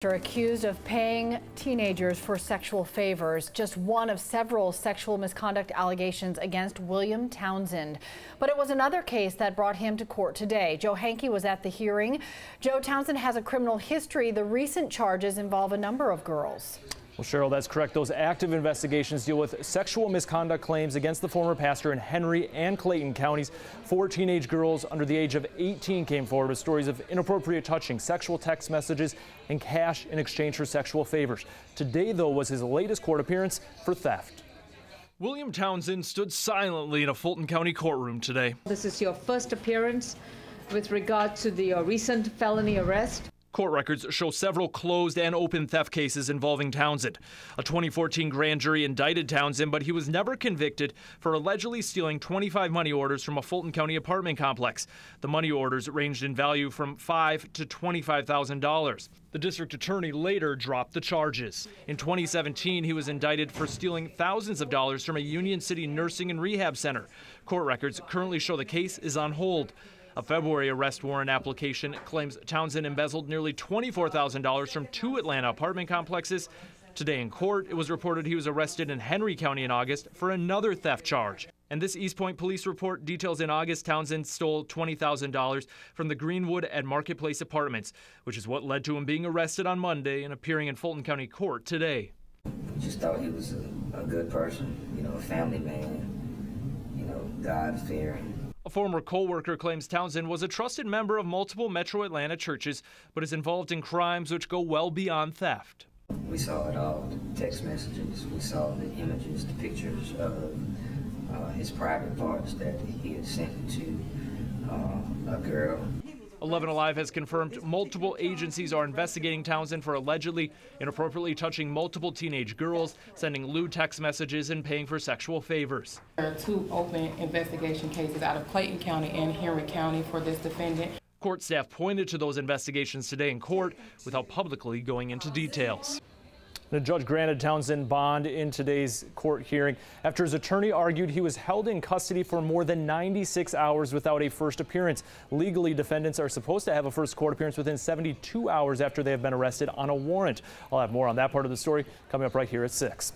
Accused of paying teenagers for sexual favors, just one of several sexual misconduct allegations against William Townsend. But it was another case that brought him to court today. Joe Hankey was at the hearing. Joe, Townsend has a criminal history. The recent charges involve a number of girls. Well, Cheryl, that's correct. Those active investigations deal with sexual misconduct claims against the former pastor in Henry and Clayton counties. 4 teenage girls under the age of 18 came forward with stories of inappropriate touching, sexual text messages, and cash in exchange for sexual favors. Today, though, was his latest court appearance for theft. William Townsend stood silently in a Fulton County courtroom today. This is your first appearance with regard to the recent felony arrest. Court records show several closed and open theft cases involving Townsend. A 2014 grand jury indicted Townsend, but he was never convicted for allegedly stealing 25 money orders from a Fulton County apartment complex. The money orders ranged in value from $5,000 to $25,000. The district attorney later dropped the charges. In 2017, he was indicted for stealing thousands of dollars from a Union City nursing and rehab center. Court records currently show the case is on hold. A February arrest warrant application claims Townsend embezzled nearly $24,000 from 2 Atlanta apartment complexes. Today in court, it was reported he was arrested in Henry County in August for another theft charge. And this East Point police report details in August, Townsend stole $20,000 from the Greenwood at Marketplace Apartments, which is what led to him being arrested on Monday and appearing in Fulton County court today. Just thought he was a good person, a family man, God-fearing. A former co-worker claims Townsend was a trusted member of multiple Metro Atlanta churches, but is involved in crimes which go well beyond theft. We saw it all, the text messages, we saw the images, the pictures of his private parts that he had sent to a girl. 11 Alive has confirmed multiple agencies are investigating Townsend for allegedly inappropriately touching multiple teenage girls, sending lewd text messages, and paying for sexual favors. There are 2 open investigation cases out of Clayton County and Henry County for this defendant. Court staff pointed to those investigations today in court without publicly going into details. The judge granted Townsend bond in today's court hearing after his attorney argued he was held in custody for more than 96 hours without a first appearance. Legally, defendants are supposed to have a first court appearance within 72 hours after they have been arrested on a warrant. I'll have more on that part of the story coming up right here at 6.